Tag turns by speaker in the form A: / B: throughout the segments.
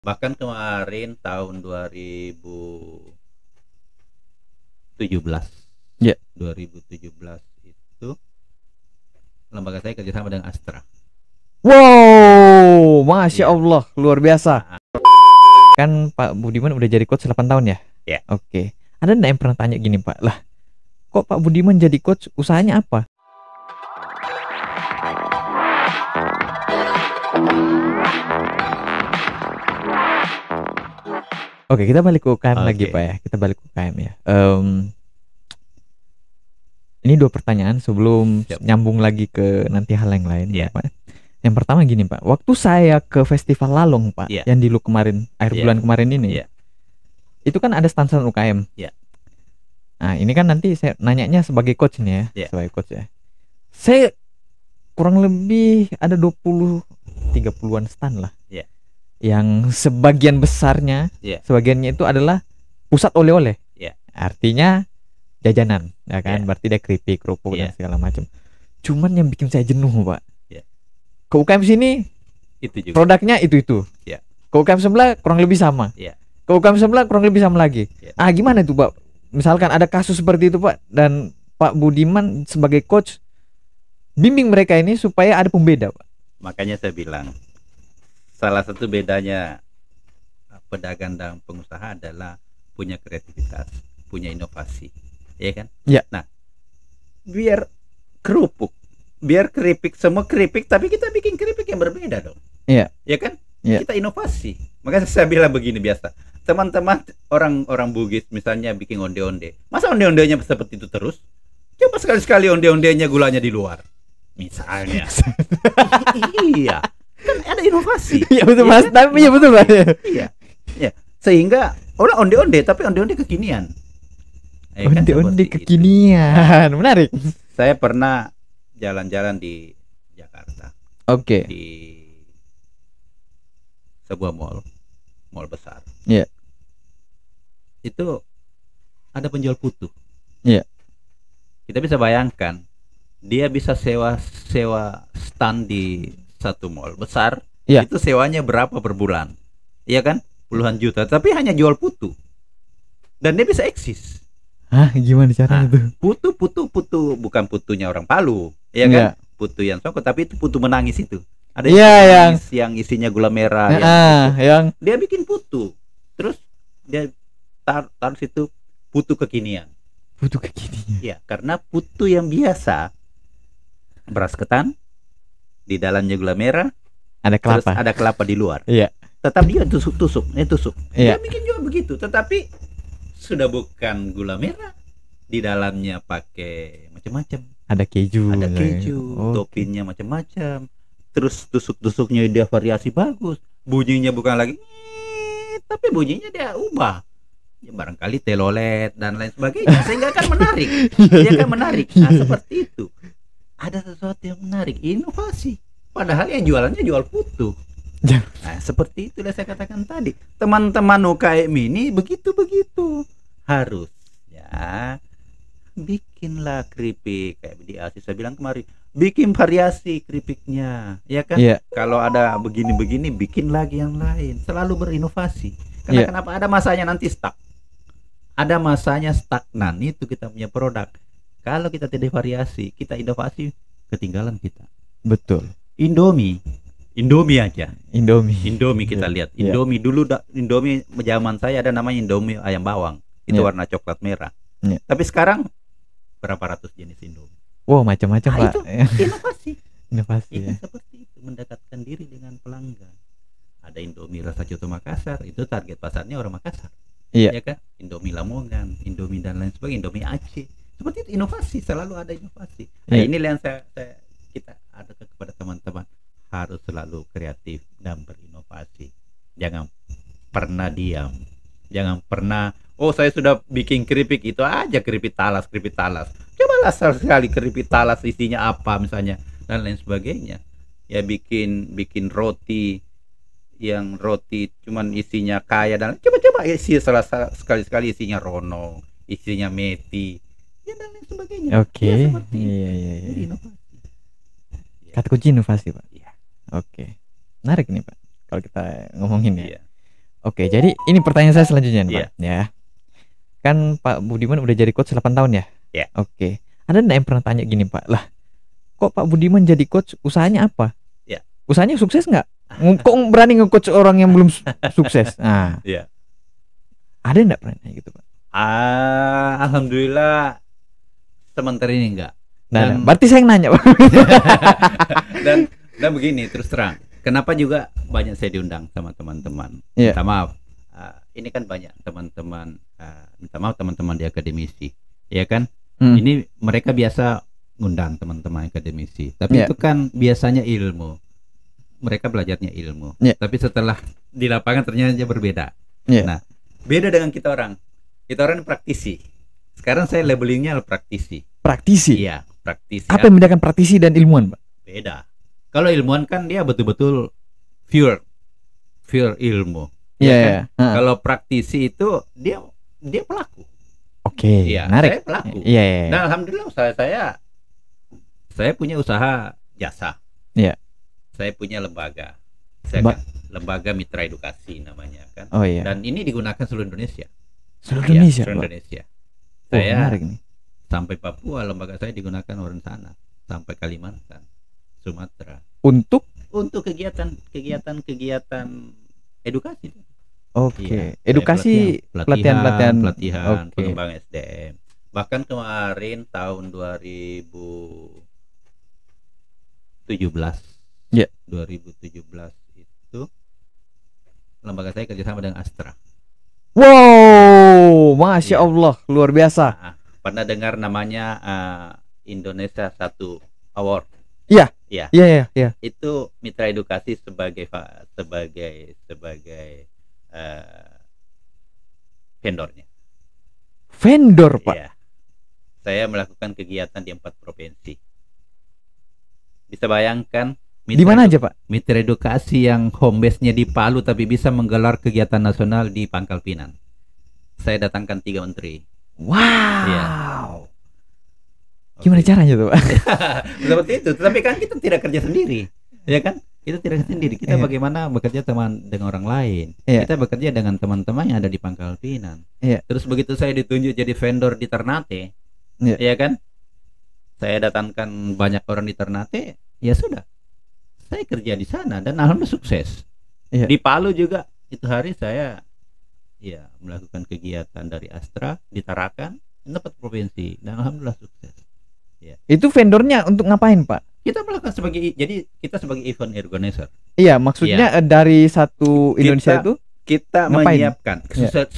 A: Bahkan kemarin tahun 2017,
B: Ya.
A: 2017 itu lembaga saya kerjasama dengan Astra.
B: Wow, Masya
A: Iya.
B: Allah, luar biasa.
A: Nah,
B: Kan Pak Budiman udah jadi coach 8 tahun ya?
A: Ya.
B: Oke. Ada nggak yang pernah tanya gini Pak, lah kok Pak Budiman jadi coach, usahanya apa? Oke, kita balik ke UKM lagi
A: Oke.
B: Pak ya. Kita balik ke UKM ya. Ini dua pertanyaan sebelum
A: Siap.
B: nyambung lagi ke nanti hal yang lain
A: Iya.
B: ya Pak. Yang pertama gini Pak, waktu saya ke Festival Lalong Pak,
A: Iya.
B: yang di Lu kemarin, akhir
A: Iya.
B: bulan kemarin ini,
A: Iya.
B: itu kan ada stand-stand UKM.
A: Iya.
B: Nah ini kan nanti saya nanyanya sebagai coach nih ya,
A: Iya.
B: sebagai coach ya. Saya kurang lebih ada 20-30an stand lah.
A: Iya.
B: Yang sebagian besarnya,
A: Iya.
B: sebagiannya itu adalah pusat oleh-oleh.
A: Iya.
B: Artinya jajanan, ya kan?
A: Iya.
B: Berarti dia keripik, kerupuk dan
A: Iya.
B: segala macam. Cuman yang bikin saya jenuh, Pak.
A: Iya.
B: Ke UKM sini
A: Itu juga.
B: produknya itu.
A: Iya.
B: Ke UKM sebelah kurang lebih sama.
A: Iya.
B: Ke UKM sebelah kurang lebih sama lagi.
A: Iya.
B: Ah, gimana itu, Pak? Misalkan ada kasus seperti itu, Pak, dan Pak Budiman sebagai coach bimbing mereka ini supaya ada pembeda, Pak.
A: Makanya saya bilang salah satu bedanya pedagang dan pengusaha adalah punya kreativitas, punya inovasi, ya kan?
B: Iya.
A: Nah, biar kerupuk, biar keripik, semua keripik, tapi kita bikin keripik yang berbeda dong.
B: Iya.
A: Ya kan?
B: Iya.
A: Kita inovasi. Makanya saya bilang begini biasa. Teman-teman orang Bugis misalnya bikin onde-onde. Masa onde-ondenya seperti itu terus? Coba sekali-sekali onde-ondenya gulanya di luar. Misalnya. Iya. Kan ada inovasi.
B: Iya betul,
A: Iya
B: Mas.
A: kan?
B: Tapi iya betul, Pak.
A: Iya. Ya. Sehingga orang onde-onde tapi onde-onde kekinian. Ya kan?
B: Onde-onde
A: Seperti itu.
B: kekinian. Menarik.
A: Saya pernah jalan-jalan di Jakarta.
B: Oke.
A: Di sebuah mall besar.
B: Iya.
A: Itu ada penjual putu.
B: Iya.
A: Kita bisa bayangkan dia bisa sewa stand di satu mall besar.
B: Iya.
A: Itu sewanya berapa per bulan? Iya kan? Puluhan juta, tapi hanya jual putu. Dan dia bisa eksis.
B: Hah, gimana caranya tuh?
A: Putu bukan putunya orang Palu, iya kan?
B: Iya.
A: Putu yang songkok, tapi itu putu menangis itu. Ada
B: Iya,
A: putu
B: yang
A: menangis yang isinya gula merah.
B: yang
A: Dia bikin putu, terus dia taruh situ putu kekinian.
B: putu kekinian.
A: Ya, karena putu yang biasa beras ketan, di dalamnya gula merah,
B: Ada
A: terus
B: kelapa.
A: ada kelapa di luar.
B: Iya.
A: Tetap dia tusuk.
B: Iya.
A: Dia bikin juga begitu, tetapi sudah bukan gula merah, di dalamnya pakai macam-macam.
B: Ada keju.
A: Ada
B: misalnya.
A: keju,
B: Oke.
A: toppingnya macam-macam. Terus tusuk-tusuknya dia variasi bagus. Bunyinya bukan lagi tapi bunyinya dia ubah. Ya, barangkali telolet dan lain sebagainya sehingga kan menarik. Dia kan menarik. Nah, seperti itu. Ada sesuatu yang menarik, inovasi. Padahal yang jualannya jual putu. Nah, seperti itulah saya katakan tadi. Teman-teman UKM ini begitu harus ya bikinlah keripik kayak di Asis saya bilang kemarin, bikin variasi keripiknya, ya kan?
B: Iya.
A: Kalau ada begini-begini, bikin lagi yang lain. Selalu berinovasi. Karena
B: Iya.
A: kenapa? Ada masanya nanti stuck. Ada masanya stagnan. Itu kita punya produk. Kalau kita tidak variasi, kita inovasi, ketinggalan kita.
B: Betul.
A: Indomie aja. Indomie kita
B: Iya.
A: lihat. Indomie dulu Indomie zaman saya ada namanya Indomie ayam bawang. Itu
B: Iya.
A: warna coklat merah.
B: Iya.
A: Tapi sekarang berapa ratus jenis Indomie.
B: Wow, macam-macam,
A: Nah,
B: Pak.
A: itu inovasi.
B: Inovasi
A: Ya,
B: ya.
A: seperti itu, mendekatkan diri dengan pelanggan. Ada Indomie rasa coto Makassar, itu target pasarnya orang Makassar.
B: Iya.
A: Ya kan? Indomie Lamongan, Indomie dan lain sebagainya, Indomie Aceh. Seperti itu, inovasi, selalu ada inovasi. Nah,
B: Iya.
A: inilah yang kita ada kepada teman-teman, harus selalu kreatif dan berinovasi. Jangan pernah diam. Jangan pernah, oh saya sudah bikin keripik, itu aja keripik talas. Cobalah sekali keripik talas isinya apa misalnya dan lain sebagainya. Ya bikin roti yang roti cuman isinya kaya dan coba isi sekali isinya rono, isinya meti, ya dan lain sebagainya.
B: Oke.
A: Ya, seperti itu.
B: Iya.
A: Jadi inovasi. Ya.
B: Kata kunci inovasi, Pak.
A: Iya.
B: Oke. Menarik nih, Pak. Kalau kita ngomongin ya.
A: Iya.
B: Oke, jadi ini pertanyaan saya selanjutnya nih,
A: Iya.
B: Pak. Ya. Kan Pak Budiman udah jadi coach 8 tahun ya?
A: Iya.
B: Oke. Ada enggak yang pernah tanya gini, Pak? Lah, kok Pak Budiman jadi coach, usahanya apa?
A: Iya.
B: Usahanya sukses nggak? Kok berani nge-coach orang yang belum sukses? Nah,
A: Iya.
B: ada enggak pernah tanya gitu, Pak?
A: Alhamdulillah sementara ini enggak.
B: Nah, berarti saya yang nanya, Pak.
A: dan begini terus terang. Kenapa juga banyak saya diundang sama teman-teman.
B: Iya.
A: Minta maaf. Ini kan banyak teman-teman minta maaf teman-teman di akademisi. Ya kan? Ini mereka biasa ngundang teman-teman akademisi. Tapi
B: Iya.
A: itu kan biasanya ilmu. Mereka belajarnya ilmu.
B: Iya.
A: Tapi setelah di lapangan ternyata berbeda.
B: Iya.
A: Nah, beda dengan kita orang. Kita orang praktisi. Sekarang saya labelingnya praktisi.
B: Praktisi.
A: Iya, praktisi.
B: Apa yang membedakan praktisi dan ilmuwan, Pak?
A: Beda. Kalau ilmuwan kan dia betul-betul pure ilmu.
B: Iya.
A: Ya kan?
B: Iya.
A: Kalau praktisi itu dia pelaku.
B: Oke,
A: Iya,
B: menarik.
A: saya pelaku.
B: Iya, iya.
A: Nah, alhamdulillah saya punya usaha jasa.
B: Iya.
A: Saya punya lembaga. Saya kan lembaga mitra edukasi namanya kan.
B: Oh iya.
A: Dan ini digunakan seluruh Indonesia.
B: Seluruh
A: Iya,
B: Indonesia,
A: seluruh
B: Pak.
A: Indonesia.
B: Oh,
A: Saya
B: menarik nih.
A: sampai Papua lembaga saya digunakan orang sana, sampai Kalimantan, Sumatera.
B: Untuk
A: kegiatan edukasi.
B: Oke.
A: Iya,
B: Edukasi pelatihan.
A: Pelatihan,
B: Oke.
A: pengembangan SDM. Bahkan kemarin tahun 2017.
B: Iya.
A: 2017 itu lembaga saya kerjasama dengan Astra.
B: Wow, Masya
A: Iya.
B: Allah, luar biasa.
A: Nah, pernah dengar namanya Indonesia 1 Award?
B: Iya.
A: Iya.
B: Iya, iya.
A: Itu mitra edukasi sebagai vendornya.
B: Vendor, Pak.
A: Iya. Saya melakukan kegiatan di 4 provinsi. Bisa bayangkan
B: Di mana aja, Pak?
A: mitra edukasi yang home base-nya di Palu tapi bisa menggelar kegiatan nasional di Pangkal Pinang. Saya datangkan 3 menteri.
B: Wow.
A: Iya.
B: Gimana caranya tuh, Pak?
A: Seperti itu. Tapi kan kita tidak kerja sendiri, ya kan? Kita tidak kerja sendiri. Kita
B: Iya.
A: bagaimana bekerja dengan orang lain.
B: Iya.
A: Kita bekerja dengan teman-teman yang ada di Pangkal Pinang.
B: Iya.
A: Terus begitu saya ditunjuk jadi vendor di Ternate,
B: Iya.
A: ya kan? Saya datangkan banyak orang di Ternate, ya sudah. Saya kerja di sana dan alhamdulillah sukses.
B: Iya.
A: Di Palu juga itu hari saya ya melakukan kegiatan dari Astra di Tarakan, 4 provinsi dan alhamdulillah sukses.
B: Itu vendornya untuk ngapain, Pak?
A: Kita melakukan kita sebagai event organizer.
B: Iya, maksudnya dari satu Indonesia itu
A: Kita
B: ngapain?
A: menyiapkan
B: Iya.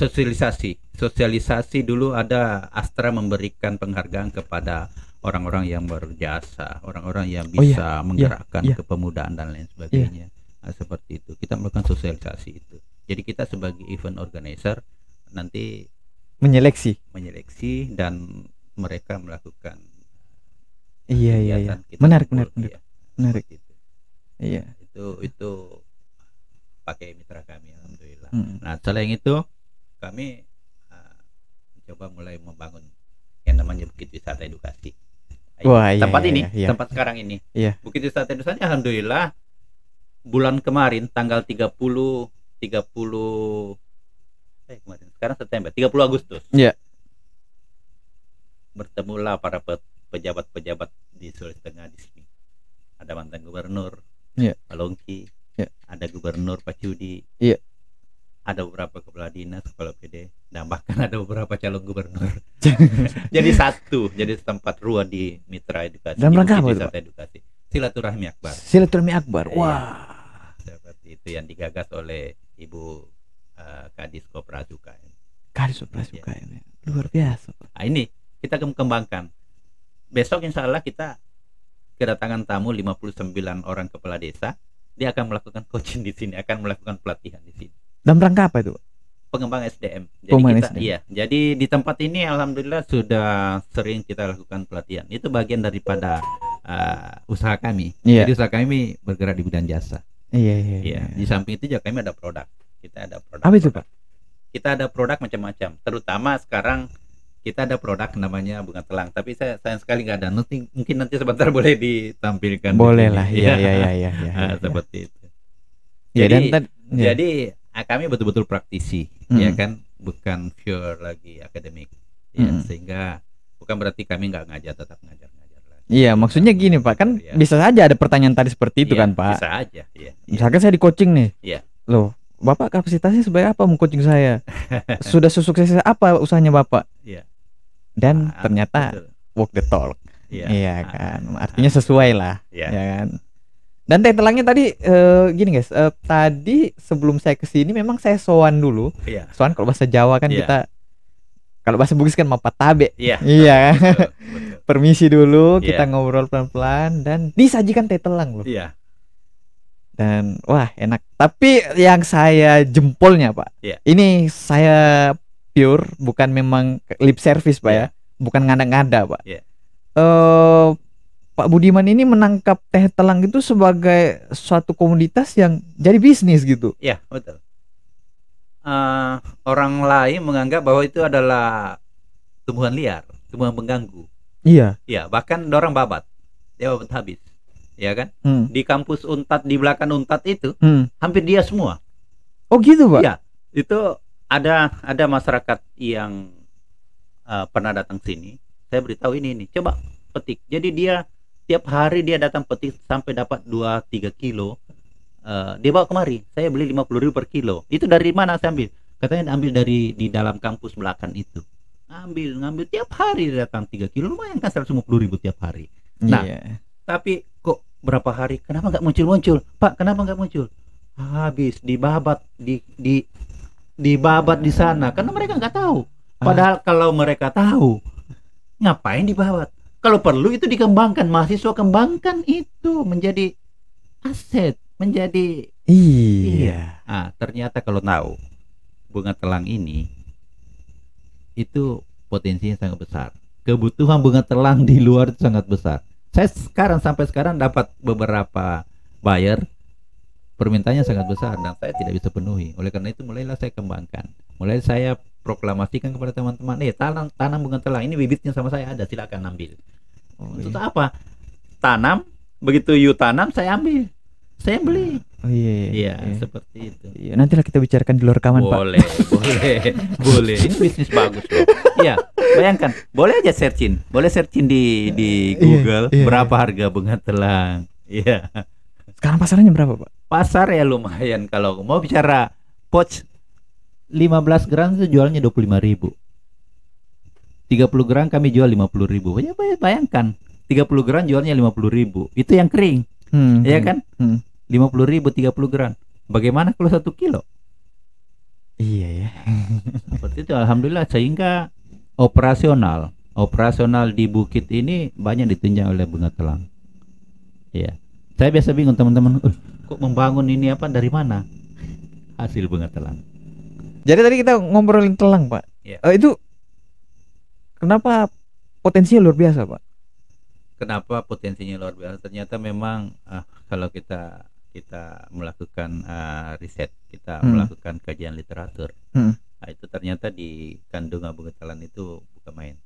A: sosialisasi dulu. Ada Astra memberikan penghargaan kepada orang-orang yang berjasa, orang-orang yang
B: Oh, iya.
A: bisa menggerakkan
B: Iya.
A: kepemudaan dan lain sebagainya. Nah, seperti itu kita melakukan sosialisasi itu. Jadi kita sebagai event organizer nanti
B: menyeleksi.
A: dan mereka melakukan
B: Iya.
A: kegiatan, kita
B: Menarik,
A: kumpul.
B: menarik.
A: Iya,
B: Menarik.
A: seperti itu.
B: Iya.
A: Itu pakai mitra kami alhamdulillah.
B: Mm.
A: Nah, selain itu kami coba mulai membangun yang namanya Bukit Wisata Edukasi.
B: Wah, iya,
A: tempat
B: iya,
A: ini,
B: iya.
A: tempat sekarang ini.
B: Iya.
A: Bukit Wisata Edukasi alhamdulillah bulan kemarin tanggal 30 kemarin, sekarang September, 30 Agustus.
B: Iya.
A: Bertemulah para pejabat-pejabat di Sulawesi Tengah di sini. Ada mantan gubernur
B: Iya.
A: Palongki,
B: Iya.
A: ada gubernur Pacudi,
B: Iya.
A: ada beberapa kepala dinas, kepala PD, dan bahkan ada beberapa calon gubernur. Jadi tempat ruang di mitra edukasi.
B: Dalam
A: di
B: rangka
A: Bukit
B: apa itu,
A: Wisata Edukasi. Silaturahmi Akbar.
B: Silaturahmi Akbar.
A: Iya.
B: Wah.
A: Seperti itu yang digagas oleh Ibu Kadis Koperasi UKM.
B: Kadis Koperasi UKM. Luar biasa, Pak.
A: Nah, ini kita kembangkan. Besok insya Allah kita kedatangan tamu 59 orang kepala desa. Dia akan melakukan coaching di sini, akan melakukan pelatihan di sini.
B: Dalam rangka apa itu?
A: Pengembang SDM. Jadi
B: Pengembangan
A: kita
B: SDM.
A: iya. Jadi di tempat ini alhamdulillah sudah sering kita lakukan pelatihan. Itu bagian daripada usaha kami.
B: Iya.
A: Jadi usaha kami bergerak di bidang jasa.
B: Iya.
A: Iya. Di samping itu juga kami ada produk. Kita ada produk.
B: Apa itu, Pak?
A: Kita ada produk macam-macam. Terutama sekarang kita ada produk namanya bunga telang. Tapi saya sayang sekali nggak ada. Mungkin nanti sebentar boleh ditampilkan.
B: Boleh
A: di sini.
B: lah. Iya.
A: Nah, seperti itu.
B: Iya,
A: Jadi,
B: dan
A: jadi kami betul-betul praktisi,
B: Hmm.
A: ya kan, bukan pure lagi akademik, ya,
B: Hmm.
A: sehingga bukan berarti kami nggak ngajar, tetap ngajar lagi.
B: Iya, maksudnya
A: Tetap
B: gini Pak, kan
A: ya.
B: bisa saja ada pertanyaan tadi seperti itu
A: Iya,
B: kan Pak.
A: bisa aja, iya.
B: Misalkan saya di coaching nih,
A: Iya.
B: loh, Bapak kapasitasnya sebagai apa meng-coaching saya? Sudah sesukses apa usahanya Bapak?
A: Iya.
B: Dan ternyata
A: betul.
B: walk the talk.
A: Iya.
B: Iya kan, artinya sesuai lah,
A: Iya.
B: ya kan. Dan telangnya tadi gini guys, tadi sebelum saya kesini memang saya sowan dulu.
A: Iya.
B: Sowan kalau bahasa Jawa kan
A: Iya.
B: kita, kalau bahasa Bugis kan mapatabe.
A: Iya.
B: Iya.
A: Betul.
B: Permisi dulu,
A: Iya.
B: kita ngobrol pelan-pelan dan disajikan teh telang loh.
A: Iya.
B: Dan wah enak. Tapi yang saya jempolnya Pak,
A: Iya.
B: ini saya pure, bukan memang lip service Pak
A: Iya.
B: ya, bukan ngada-ngada Pak.
A: Iya.
B: Pak Budiman ini menangkap teh telang itu sebagai suatu komoditas yang jadi bisnis gitu.
A: Iya, betul. Orang lain menganggap bahwa itu adalah tumbuhan liar, tumbuhan pengganggu.
B: Iya.
A: Ya, bahkan orang babat, dia babat habis, ya kan? Di kampus Untat, di belakang Untat itu, hampir dia semua.
B: Oh gitu Pak?
A: Iya, itu ada masyarakat yang pernah datang sini. Saya beritahu ini, coba petik. Jadi dia tiap hari dia datang petik sampai dapat 2-3 kilo. Dia bawa kemari, saya beli 50.000 per kilo. Itu dari mana saya ambil? Katanya ambil dari di dalam kampus belakang itu. Ngambil tiap hari dia datang 3 kilo, lumayan kan 150.000 tiap hari. Nah,
B: Iya.
A: tapi kok berapa hari kenapa nggak muncul? Pak, kenapa nggak muncul? Habis dibabat dibabat di sana karena mereka nggak tahu. Padahal kalau mereka tahu, ngapain dibabat? Kalau perlu itu dikembangkan, mahasiswa kembangkan itu menjadi aset, menjadi
B: Iya.
A: ternyata kalau tahu bunga telang ini itu potensinya sangat besar. Kebutuhan bunga telang di luar itu sangat besar. Saya sampai sekarang dapat beberapa buyer, permintaannya sangat besar dan saya tidak bisa penuhi. Oleh karena itu mulailah saya kembangkan. Mulai saya proklamasikan kepada teman-teman, tanam bunga telang ini, bibitnya sama saya ada, silakan ambil. Untuk apa? Tanam, begitu you tanam saya ambil. Saya beli.
B: Oh iya.
A: Iya, seperti itu.
B: Iya, nantilah kita bicarakan di luar rekaman, Pak.
A: Boleh. Ini bisnis bagus loh. Iya, bayangkan, boleh aja searching di Google,
B: Iya.
A: berapa harga bunga telang. Iya.
B: Sekarang pasarannya berapa, Pak?
A: Pasar ya lumayan, kalau mau bicara pouch 15 gram itu jualnya 25.000. 30 gram kami jual 50.000. Ya bayangkan, 30 gram jualnya 50.000. Itu yang kering. Iya kan? 50.000 30 gram. Bagaimana kalau 1 kilo?
B: Iya ya.
A: Seperti itu, alhamdulillah, sehingga operasional di bukit ini banyak ditunjang oleh bunga telang. Iya. Saya biasa bingung teman-teman, kok membangun ini apa, dari mana? Hasil bunga telang.
B: Jadi tadi kita ngobrolin telang, Pak.
A: Iya.
B: Itu kenapa potensinya luar biasa, Pak?
A: Kenapa potensinya luar biasa? Ternyata memang kalau kita melakukan riset, kita melakukan kajian literatur, nah, itu ternyata di kandungan bunga telang itu bukan main,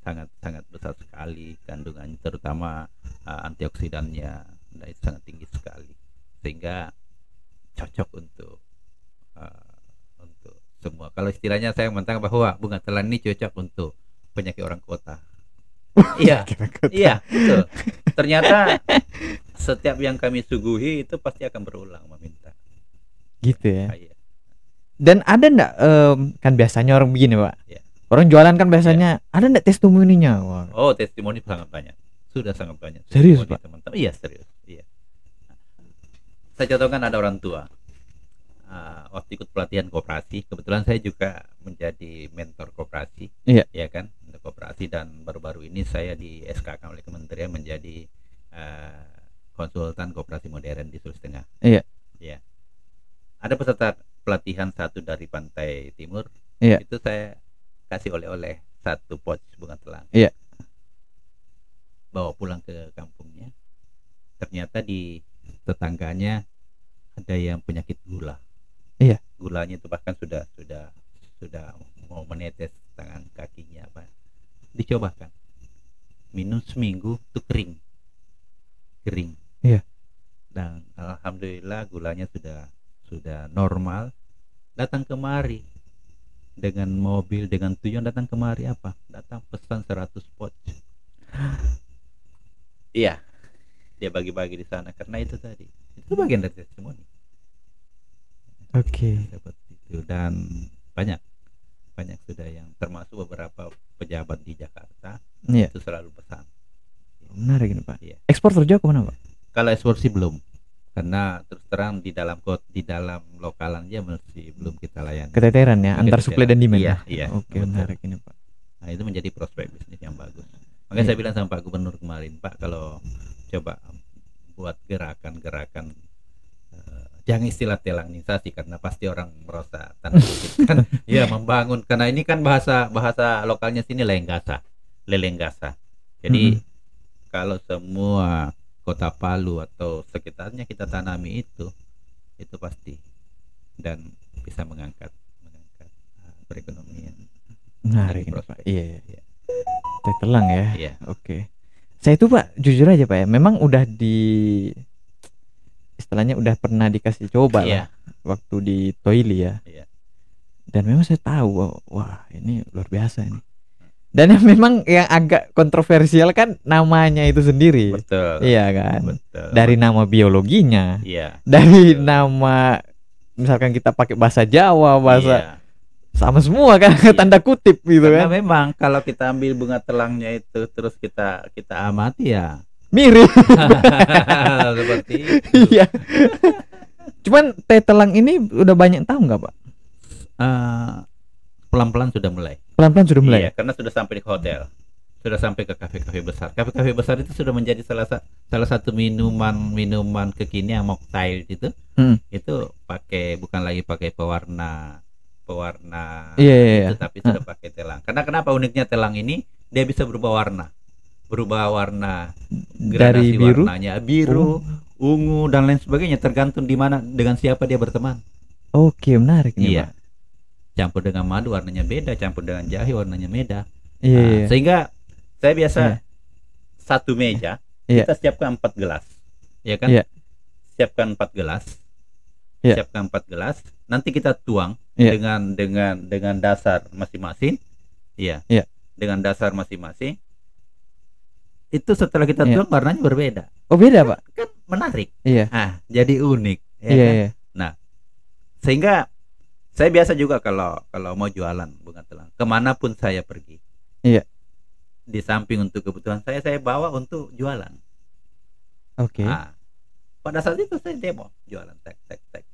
A: sangat besar sekali kandungannya, terutama antioksidannya, nah, itu sangat tinggi sekali, sehingga cocok untuk semua. Kalau istilahnya saya mengatakan bahwa bunga telang ini cocok untuk penyakit orang kota. Iya, betul. Ternyata setiap yang kami suguhi itu pasti akan berulang meminta.
B: Gitu ya.
A: Iya.
B: Dan ada ndak kan biasanya orang begini, Pak.
A: Iya.
B: Orang jualan kan biasanya ada ndak testimoninya? Wah.
A: Oh, testimoni sangat banyak. Sudah sangat banyak.
B: Serius, Pak?
A: Teman-teman. Iya, serius. Iya. Saya contohkan ada orang tua. Waktu ikut pelatihan koperasi, kebetulan saya juga menjadi mentor koperasi.
B: Iya.
A: Ya kan? Untuk koperasi, dan baru-baru ini saya di SK-kan oleh kementerian menjadi konsultan koperasi modern di Sulawesi Tengah.
B: Iya.
A: Ya. Ada peserta pelatihan satu dari Pantai Timur.
B: Iya.
A: Itu saya kasih oleh-oleh 1 pouch bunga telang.
B: Iya.
A: Bawa pulang ke kampungnya. Ternyata di tetangganya ada yang penyakit gula.
B: Iya.
A: Gulanya itu bahkan sudah mau menetes tangan kakinya, apa. Dicobakan. Minum seminggu itu kering.
B: Iya.
A: Dan alhamdulillah gulanya sudah normal, datang kemari dengan mobil, dengan tujuan datang kemari apa? Datang pesan 100 pouch. Iya, dia bagi-bagi di sana karena itu tadi. Itu bagian dari testimoni.
B: Oke.
A: Seperti itu, dan banyak sudah yang termasuk beberapa pejabat di Jakarta
B: Iya.
A: itu selalu pesan.
B: Menarik ini Pak.
A: Iya.
B: Ekspor terjauh kemana Pak?
A: Kalau ekspor sih belum, karena terus terang di dalam lokalan aja masih belum kita layani.
B: Keteteran ya antar
A: Keteteran.
B: supply dan demand.
A: Iya,
B: ya?
A: iya.
B: Oke,
A: Betul.
B: menarik ini Pak.
A: Nah, itu menjadi prospek bisnis yang bagus. Makanya
B: Iya.
A: saya bilang sama Pak Gubernur kemarin, Pak, kalau coba buat gerakan-gerakan, jangan istilah telanisasi karena pasti orang merasa tanda kutip kan ya membangun, karena ini kan bahasa lokalnya sini lelenggasa. Jadi kalau semua kota Palu atau sekitarnya kita tanami itu pasti dan bisa mengangkat perekonomian.
B: Menarik ini Pak. Iya. Teh telang ya.
A: Iya.
B: Oke. Saya itu Pak, jujur aja Pak ya, memang udah istilahnya udah pernah dikasih coba lah waktu di Toili ya.
A: Iya.
B: Dan memang saya tahu wah ini luar biasa ini. Dan yang memang yang agak kontroversial kan namanya itu sendiri.
A: Betul.
B: Iya kan.
A: Betul.
B: Dari nama biologinya.
A: Iya.
B: Dari
A: Betul.
B: nama misalkan kita pakai bahasa Jawa, bahasa
A: Iya.
B: sama semua kan
A: Iya.
B: tanda kutip gitu
A: Karena
B: kan.
A: memang kalau kita ambil bunga telangnya itu terus kita amati ya
B: Mirip.
A: seperti itu.
B: Iya. Cuman teh telang ini udah banyak tahu nggak Pak?
A: Pelan-pelan sudah mulai.
B: Pelan-pelan sudah mulai.
A: Iya, karena sudah sampai di hotel, sudah sampai ke kafe-kafe besar. Kafe-kafe besar itu sudah menjadi salah satu minuman kekinian mocktail itu. Itu bukan lagi pakai pewarna
B: Iya.
A: itu, tapi sudah pakai telang. Karena kenapa uniknya telang ini? Dia bisa berubah warna
B: Dari
A: gradasi
B: biru,
A: warnanya biru, ungu dan lain sebagainya, tergantung di mana dengan siapa dia berteman.
B: Oke, menarik nih
A: Iya.
B: Pak.
A: Campur dengan madu warnanya beda, campur dengan jahe warnanya beda.
B: Iya.
A: Nah, sehingga saya biasa
B: Iya.
A: satu meja
B: Iya.
A: kita siapkan 4 gelas, ya kan?
B: Iya.
A: Siapkan 4 gelas,
B: Iya.
A: siapkan 4 gelas. Nanti kita tuang
B: Iya.
A: dengan dasar masing-masing, iya.
B: Iya.
A: Dengan dasar masing-masing. Itu setelah kita
B: Iya.
A: tuang warnanya berbeda.
B: Oh beda Pak.
A: Kan menarik.
B: Iya.
A: Jadi unik. Ya
B: Iya.
A: kan?
B: Iya.
A: Sehingga saya biasa juga kalau mau jualan bunga telang, kemanapun saya pergi.
B: Iya.
A: Di samping untuk kebutuhan saya bawa untuk jualan.
B: Oke.
A: Pada saat itu saya demo jualan tek.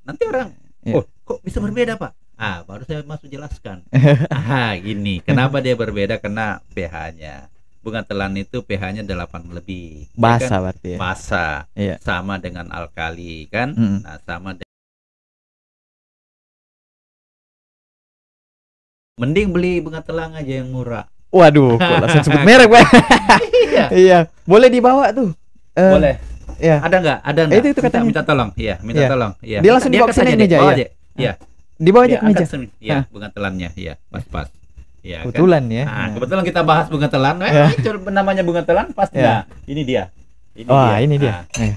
A: Nanti orang,
B: Iya.
A: kok bisa berbeda Pak? Baru saya masuk jelaskan. Gini, kenapa dia berbeda? Karena pH-nya. Bunga telang itu pH-nya 8 lebih.
B: Basah
A: Ya kan?
B: berarti ya.
A: Basah.
B: Iya.
A: Sama dengan alkali kan?
B: Mm-mm.
A: Nah, mending beli bunga telang aja yang murah.
B: Waduh, kok langsung sebut merek Pak.
A: Iya.
B: Iya, boleh dibawa tuh.
A: Boleh.
B: Iya.
A: Ada nggak?
B: Itu katanya.
A: Minta tolong. Iya, minta
B: Iya.
A: tolong. Iya.
B: Dia langsung dibawa
A: angkat
B: ke sini
A: aja deh,
B: meja,
A: bawa
B: ya?
A: aja. Iya.
B: Dibawa aja
A: Iya,
B: ke meja.
A: angkat sini. Iya,
B: Hah.
A: bunga telannya. Iya, pas. Iya, kan?
B: Kebetulan ya.
A: Kebetulan kita bahas bunga telan.
B: Ya.
A: Namanya bunga telan pasti.
B: Ya.
A: Nah, ini dia.
B: Wah, ini dia.
A: Nah,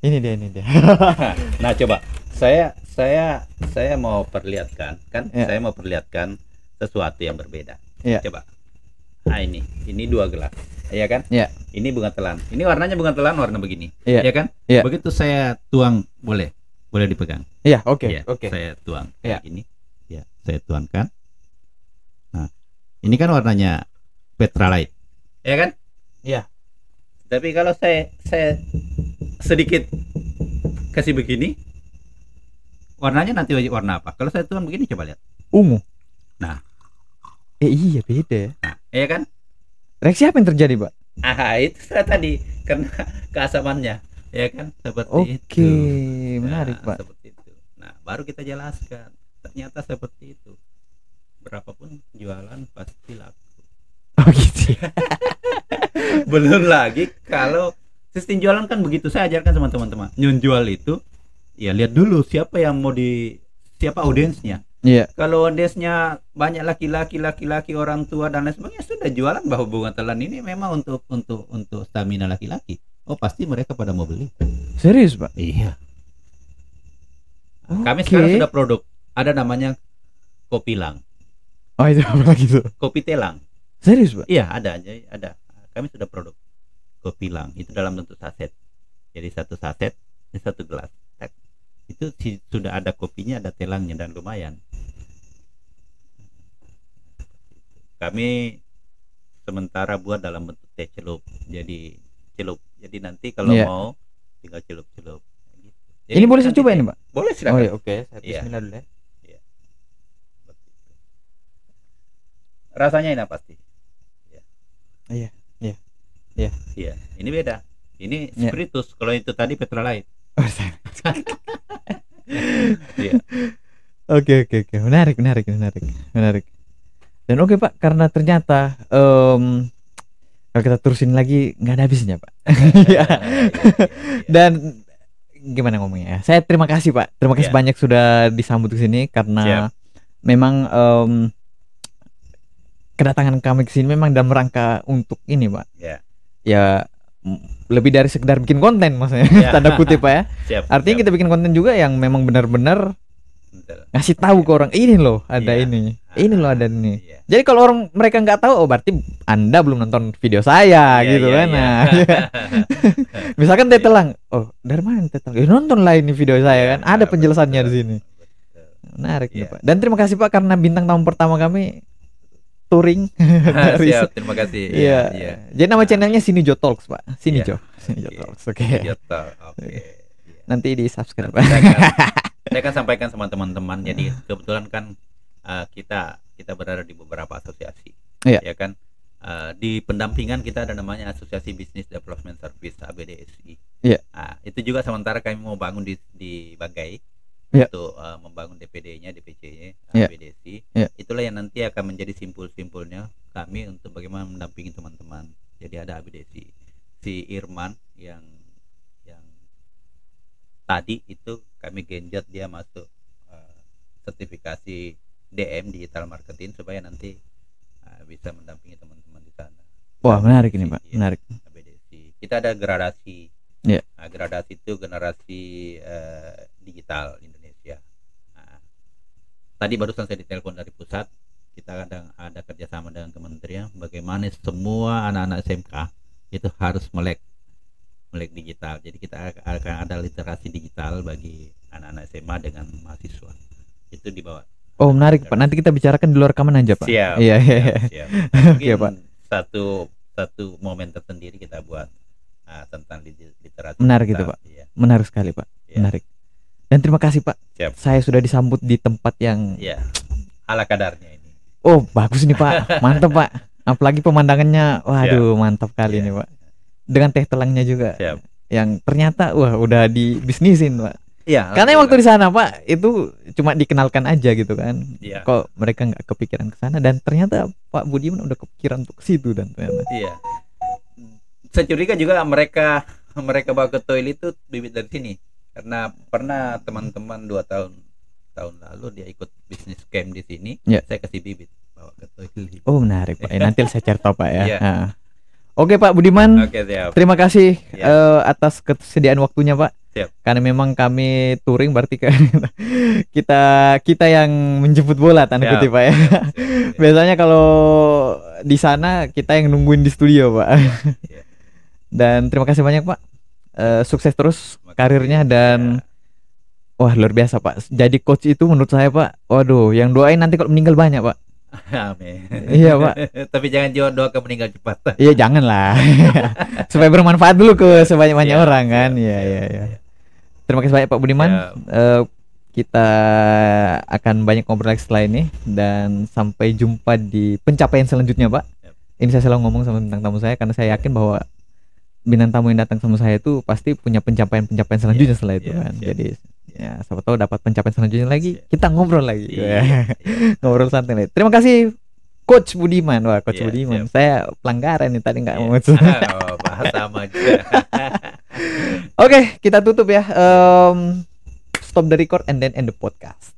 B: Ini dia.
A: nah, coba saya mau perlihatkan kan?
B: Ya.
A: Saya mau perlihatkan sesuatu yang berbeda.
B: Ya.
A: Coba. Ini 2 gelas. Iya kan?
B: Ya.
A: Ini bunga telan. Ini warnanya bunga telan warna begini.
B: Iya.
A: Iya kan?
B: Iya.
A: Begitu saya tuang, boleh dipegang.
B: Iya, oke.
A: Iya, saya tuang
B: Iya.
A: kayak gini. Ya, saya tuangkan. Nah, ini kan warnanya petralite. Ya kan?
B: Iya.
A: Tapi kalau saya sedikit kasih begini, warnanya nanti warna apa? Kalau saya tuang begini, coba lihat.
B: Ungu.
A: Nah.
B: Iya beda ya.
A: Nah, ya kan?
B: Reaksi apa yang terjadi, Pak?
A: Itu saya tadi karena keasamannya, ya kan? Seperti itu.
B: Oke, menarik, Pak.
A: Seperti itu. Nah, baru kita jelaskan. Ternyata seperti itu. Berapapun jualan pasti laku.
B: Oh gitu.
A: Belum lagi kalau sistem jualan kan begitu. Saya ajarkan sama teman-teman. Jual itu, ya lihat dulu siapa audiensnya.
B: Iya.
A: Kalau audiensnya banyak laki-laki orang tua dan lain sebagainya, sudah jualan bahwa bunga telan ini memang untuk stamina laki-laki. Oh, pasti mereka pada mau beli.
B: Serius, Pak?
A: Iya. Kami
B: Oke.
A: sekarang sudah Ada namanya kopi lang,
B: Oh itu apa lagi tuh?
A: kopi telang.
B: Serius Pak?
A: Iya ada aja, ada. Kami sudah produk kopi lang itu dalam bentuk saset. Jadi satu saset ini satu gelas. Tek. Itu sudah ada kopinya, ada telangnya dan lumayan. Kami sementara buat dalam bentuk teh celup. Jadi celup. Jadi nanti kalau
B: Iya.
A: mau tinggal celup-celup. Gitu. Jadi
B: Ini boleh saya
A: nanti
B: coba
A: teh-
B: ini Pak?
A: Boleh
B: Oh
A: silakan.
B: iya oke, saya
A: Iya.
B: bismillah dulu ya.
A: Seperti itu. Rasanya enak pasti.
B: Iya.
A: Iya, ini beda. Ini
B: Iya.
A: spiritus. Kalau itu tadi Petrolite.
B: Oh, saya-
A: Iya.
B: Oke. Menarik. Dan oke Pak, karena ternyata kalau kita terusin lagi nggak ada habisnya Pak.
A: Iya.
B: Dan gimana ngomongnya ya? Saya terima kasih Pak. Terima kasih
A: Iya.
B: banyak sudah disambut ke sini karena memang kedatangan kami ke sini memang dalam rangka untuk ini Pak.
A: Iya.
B: Ya lebih dari sekedar bikin konten maksudnya.
A: Iya.
B: Tanda kutip Pak ya.
A: Siap.
B: Artinya kita bikin konten juga yang memang benar-benar
A: Betul.
B: ngasih tahu ke orang ini loh ada
A: Iya.
B: ini loh ada ini.
A: Iya.
B: Jadi kalau orang mereka nggak tahu, oh berarti Anda belum nonton video saya
A: Iya,
B: gitu
A: iya,
B: kan.
A: iya.
B: Nah, misalkan dia telang, oh dari mana dia telang? Nonton lah ini video saya kan, ada
A: Betul,
B: penjelasannya di
A: betul,
B: sini.
A: betul.
B: Menarik nih
A: Iya.
B: Pak. Dan terima kasih Pak karena bintang tamu pertama kami touring. dari-
A: Siap, terima kasih.
B: Iya.
A: Iya.
B: Jadi nama channelnya Sinijo Talks Pak.
A: Iya.
B: Sinijo
A: Oke.
B: Talks. Oke.
A: Jota. Oke. Iya.
B: Nanti di subscribe
A: Nanti
B: Pak.
A: saya akan sampaikan sama teman-teman. Jadi kebetulan kan kita berada di beberapa asosiasi.
B: Iya.
A: Ya kan. Di pendampingan kita ada namanya Asosiasi Business Development Service ABDSI.
B: Iya.
A: Itu juga sementara kami mau bangun di Bagai
B: Iya.
A: untuk membangun DPD-nya, DPC-nya
B: Iya.
A: ABDSI.
B: Iya.
A: Itulah yang nanti akan menjadi simpul-simpulnya kami untuk bagaimana mendampingi teman-teman. Jadi ada ABDSI, si Irman yang tadi itu kami genjot dia masuk sertifikasi DM digital marketing supaya nanti bisa mendampingi teman-teman di sana.
B: Wah, menarik ini Pak.
A: Iya,
B: Menarik.
A: ABDSI. Kita ada gradasi.
B: Iya.
A: Nah, gradasi itu generasi digital Indonesia. Nah, tadi barusan saya ditelepon dari pusat. Kita ada kerjasama dengan kementerian bagaimana semua anak-anak SMK itu harus melek digital. Jadi kita akan ada literasi digital bagi anak-anak SMA dengan mahasiswa. Itu dibawa.
B: Oh, menarik Pak. Nanti kita bicarakan di luar rekaman aja Pak.
A: Siap.
B: Iya.
A: Siap. Mungkin
B: Oke, Pak.
A: satu momen tersendiri kita buat tentang literasi.
B: Menarik
A: digital.
B: itu, Pak.
A: Iya.
B: Menarik sekali Pak.
A: Iya.
B: Menarik. Dan terima kasih Pak.
A: Siap.
B: Saya sudah disambut di tempat yang
A: Iya. Ala kadarnya ini.
B: oh bagus nih Pak. Mantap Pak. Apalagi pemandangannya, waduh mantap kali
A: Iya.
B: nih Pak. Dengan teh telangnya juga.
A: Siap.
B: Yang ternyata wah udah dibisnisin Pak.
A: Iya.
B: Karena waktu di sana Pak itu cuma dikenalkan aja gitu kan.
A: Iya.
B: Kok mereka nggak kepikiran ke sana dan ternyata Pak Budiman udah kepikiran untuk ke situ dan ternyata.
A: Iya. Saya curiga juga mereka bawa ke toilet itu bibit dari sini. Karena pernah teman-teman 2 tahun lalu dia ikut bisnis camp di sini.
B: Iya.
A: Saya kasih bibit bawa ke toilet.
B: Oh menarik Pak. Nanti saya cari tahu Pak ya.
A: Iya.
B: Nah. Oke Pak Budiman.
A: Oke, siap.
B: Terima kasih
A: Ya.
B: atas kesediaan waktunya Pak.
A: Siap.
B: Karena memang kami touring berarti kan kita yang menjemput bola tanda
A: Siap.
B: kutip Pak ya.
A: Siap, siap.
B: Biasanya kalau di sana kita yang nungguin di studio Pak.
A: Iya.
B: Dan terima kasih banyak Pak. Sukses terus
A: Terima kasih.
B: karirnya dan wah luar biasa Pak. Jadi coach itu menurut saya Pak, waduh yang doain nanti kalau meninggal banyak Pak.
A: Amin.
B: Iya Pak.
A: Tapi jangan doakan meninggal cepat.
B: Iya jangan lah. Supaya bermanfaat dulu ke sebanyak-banyak
A: Siap,
B: orang kan.
A: siap,
B: Iya
A: siap,
B: iya iya.
A: siap.
B: Terima kasih banyak Pak Budiman.
A: Siap.
B: Kita akan banyak ngobrol lagi setelah ini dan sampai jumpa di pencapaian selanjutnya Pak.
A: Siap.
B: Ini saya selalu ngomong sama bintang tamu saya karena saya yakin bahwa bintang tamu yang datang sama saya itu pasti punya pencapaian selanjutnya setelah itu
A: Iya,
B: kan.
A: siap.
B: Jadi ya siapa tahu dapat pencapaian selanjutnya lagi,
A: Siap.
B: kita ngobrol lagi.
A: Iya, iya.
B: Ngobrol santai lagi. Terima kasih Coach Budiman. Wah, Coach
A: Iya,
B: Budiman.
A: siap.
B: Saya pelanggaran nih tadi nggak
A: Iya.
B: mau.
A: Oh, bahasa aja.
B: Oke, kita tutup ya. Stop the record and then end the podcast.